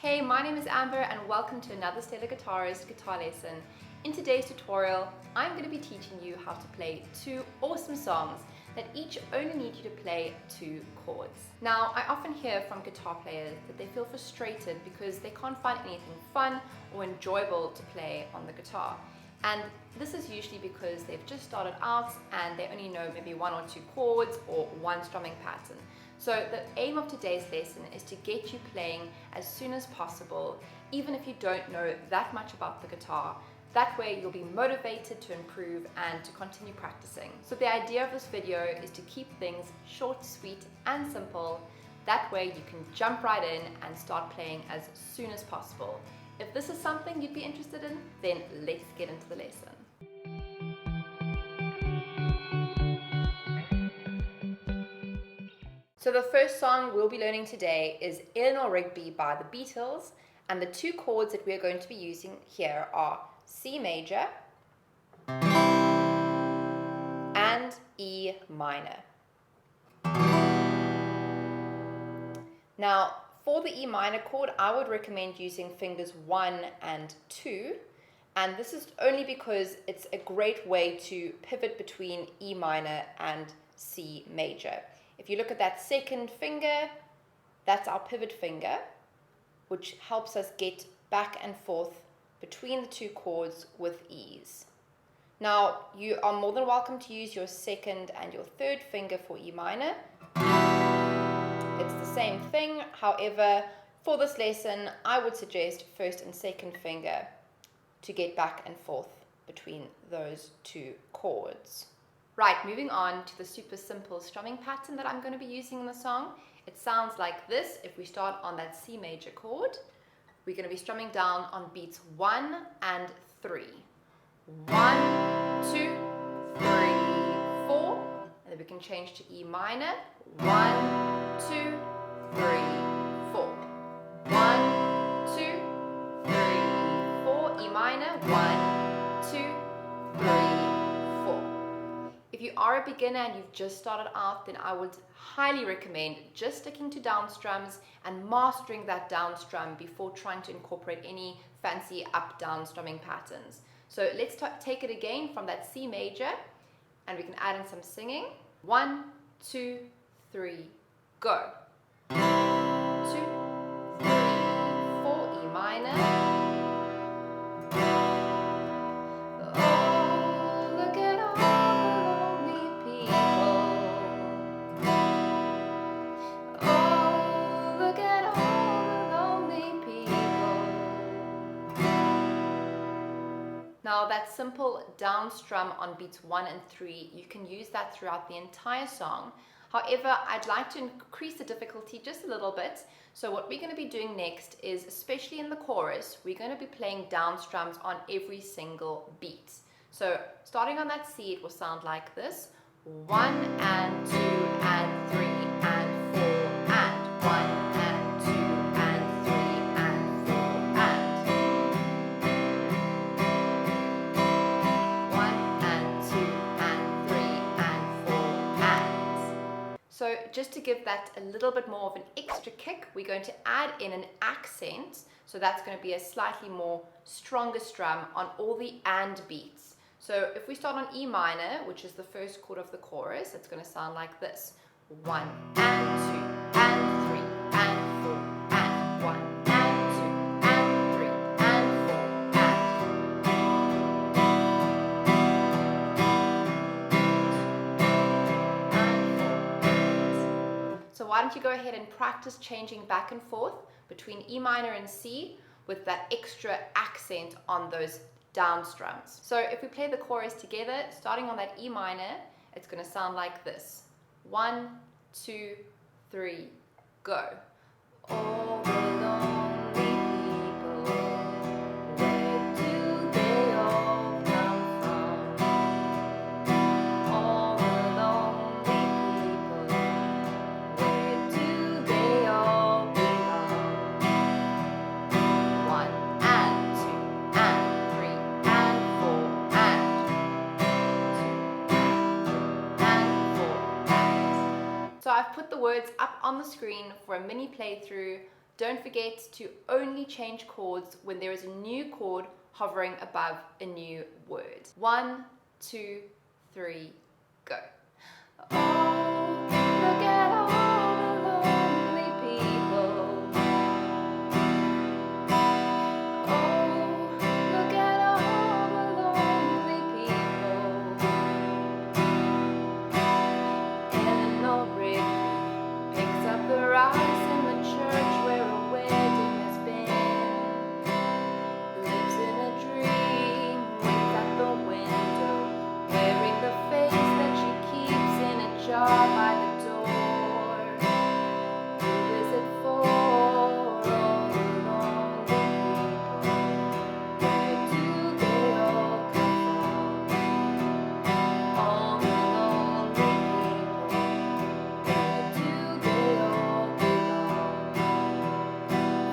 Hey, my name is Amber and welcome to another Stellar Guitarist guitar lesson. In today's tutorial, I'm going to be teaching you how to play two awesome songs that each only need you to play 2 chords. Now, I often hear from guitar players that they feel frustrated because they can't find anything fun or enjoyable to play on the guitar. And this is usually because they've just started out and they only know maybe 1 or 2 chords or one strumming pattern. So the aim of today's lesson is to get you playing as soon as possible, even if you don't know that much about the guitar. That way you'll be motivated to improve and to continue practicing. So the idea of this video is to keep things short, sweet and simple. That way you can jump right in and start playing as soon as possible. If this is something you'd be interested in, then let's get into the lesson. So the first song we'll be learning today is Eleanor, Rigby by the Beatles, and the 2 chords that we're going to be using here are C major and E minor. Now, for the E minor chord, I would recommend using fingers 1 and 2, and this is only because it's a great way to pivot between E minor and C major. If you look at that second finger, that's our pivot finger, which helps us get back and forth between the 2 chords with ease. Now, you are more than welcome to use your second and your third finger for E minor. It's the same thing. However, for this lesson, I would suggest first and second finger to get back and forth between those 2 chords. Right, moving on to the super simple strumming pattern that I'm going to be using in the song. It sounds like this. If we start on that C major chord, we're going to be strumming down on beats 1 and 3. 1, 2, 3, 4. And then we can change to E minor. 1, 2, 3, 4. 1, 2, 3, 4. E minor. 1, 2, 3, 4. If you are a beginner and you've just started out, then I would highly recommend just sticking to down strums and mastering that down strum before trying to incorporate any fancy up-down strumming patterns. So let's take it again from that C major, and we can add in some singing. 1, 2, 3, go. 2, 3, 4, E minor. Now that simple down strum on beats 1 and 3, you can use that throughout the entire song. However, I'd like to increase the difficulty just a little bit. So what we're going to be doing next is, especially in the chorus, we're going to be playing down strums on every single beat. So starting on that C, it will sound like this. 1 and 2 and 3 and 4 and 1. So just to give that a little bit more of an extra kick, we're going to add in an accent. So that's going to be a slightly more stronger strum on all the and beats. So if we start on E minor, which is the first chord of the chorus, it's going to sound like this. 1 and 2 and 3 and 4 and 1 and 2 and 3 and 4 So why don't you go ahead and practice changing back and forth between E minor and C with that extra accent on those down strums. So if we play the chorus together, starting on that E minor, it's going to sound like this. 1, 2, 3, go. All the lonely people, where do they all come from? All the lonely people, where do they all belong? 1 and 2 and 3 and 4 and 2 and 4 and. So I've put the words up on the screen for a mini playthrough. Don't forget to only change chords when there is a new chord hovering above a new word. 1, 2, 3, go. Oh, look at all the lonely people. Oh, look at all the lonely people. Eleanor Rigby picks up the rice in the church where a wedding has been. Lives in a dream, waits at the window, wearing the face that she keeps in a jar by the door. Who is it for? All the lonely people. Where do they all come from? All the lonely people. Where do they all belong?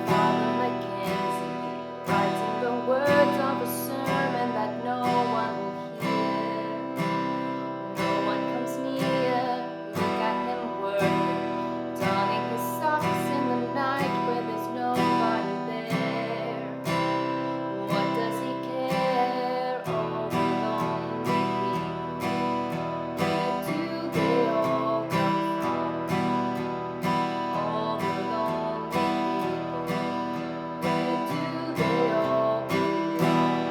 Father Mackenzie, writing the words of a sermon that no one will hear. No one comes near, look at him working, donning his socks in the night where there's nobody there. What does he care? All the lonely people. Where do they all come from? All the lonely people. Where do they all belong?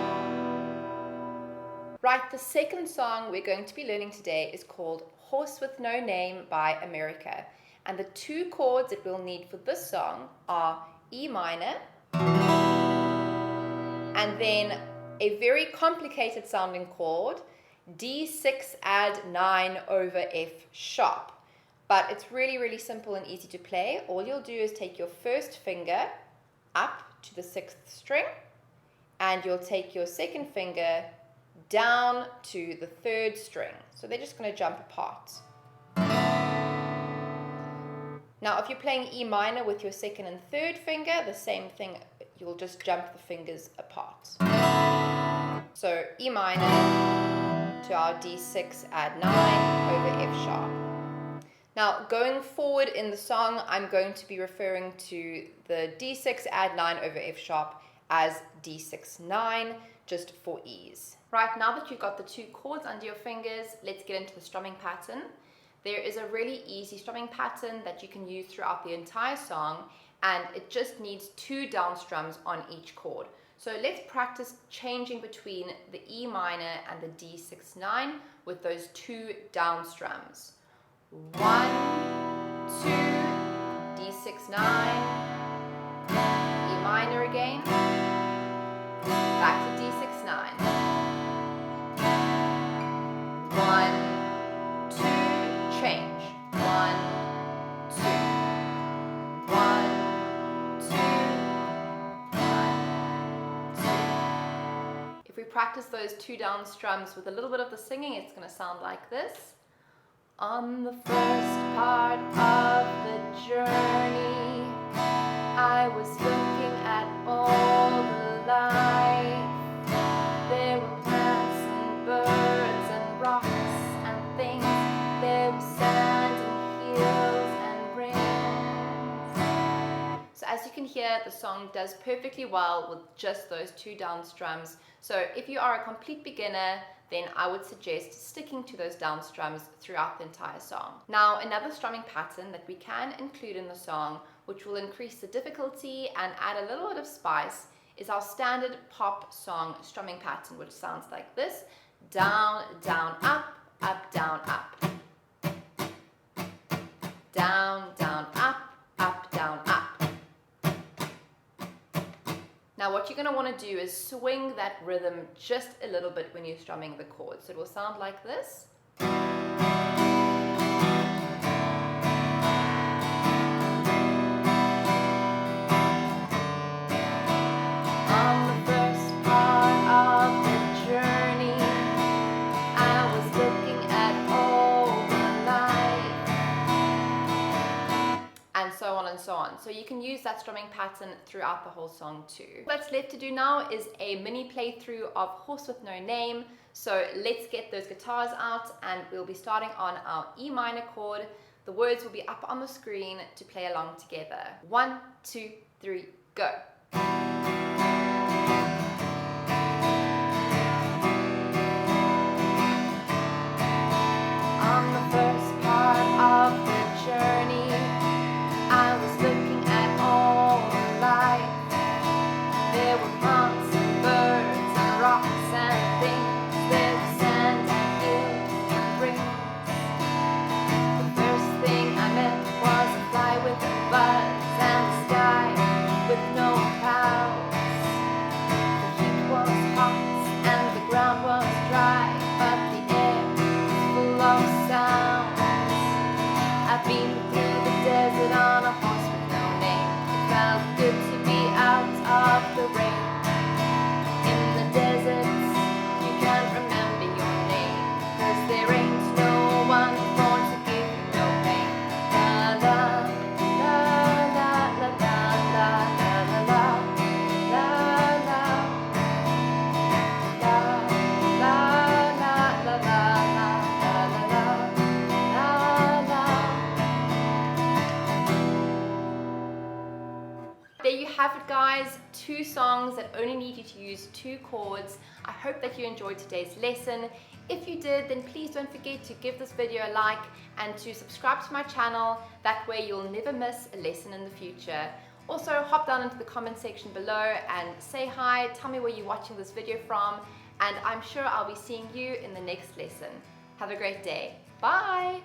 Right, the second song we're going to be learning today is called Horse with No Name by America. And the two chords that we'll need for this song are E minor and then a very complicated sounding chord, D6 add 9 over F sharp. But it's really, really simple and easy to play. All you'll do is take your first finger up to the 6th string, and you'll take your second finger down to the 3rd string. So they're just going to jump apart. Now, if you're playing E minor with your 2nd and 3rd finger, the same thing, you'll just jump the fingers apart. So E minor to our D6 add 9 over F sharp. Now, going forward in the song, I'm going to be referring to the D6 add 9 over F sharp as D6 9, just for ease. Right, now that you've got the two chords under your fingers, let's get into the strumming pattern. There is a really easy strumming pattern that you can use throughout the entire song, and it just needs 2 down strums on each chord. So let's practice changing between the E minor and the D6 9 with those 2 down strums. 1, 2, D6 9, E minor again, back to D6 9. 1, 2, change. 1, 2, 1, 2, 1, 2. If we practice those 2 down strums with a little bit of the singing, it's going to sound like this. On the first part of the journey, I was looking at all the life. There were plants and birds and rocks and things. There was sand and hills and rains. So as you can hear, the song does perfectly well with just those 2 down strums. So if you are a complete beginner, then I would suggest sticking to those down strums throughout the entire song. Now, another strumming pattern that we can include in the song, which will increase the difficulty and add a little bit of spice, is our standard pop song strumming pattern, which sounds like this: down, down, up, up, down, up. Down, down, up, up, down, up. Now what you're going to want to do is swing that rhythm just a little bit when you're strumming the chords. So it will sound like this. On the first part of the journey, I was looking at all the life, and so on and so on. So you can use that strumming pattern throughout the whole song too. What's left to do now is a mini playthrough of Horse with No Name. So let's get those guitars out, and we'll be starting on our E minor chord. The words will be up on the screen to play along together. 1, 2, 3, go. On the first part of the journey, I was looking at all the life. There were plants and birds and rocks and things. There was sand and hills and rings. The first thing I met was a fly with a buzz and the sky with no clouds. The heat was hot and the ground was dry, but the air was full of sounds. I've been through the desert on a horse with no name. It felt good to be out of the rain. In the deserts, you can't remember your name, 'cause there ain't no one born to give you no pain. La la la la la la la la la la la la la la la la la. There you have it, guys. 2 songs that only need you to use 2 chords. I hope that you enjoyed today's lesson. If you did, then please don't forget to give this video a like and to subscribe to my channel. That way you'll never miss a lesson in the future. Also, hop down into the comment section below and say hi, tell me where you're watching this video from, and I'm sure I'll be seeing you in the next lesson. Have a great day. Bye!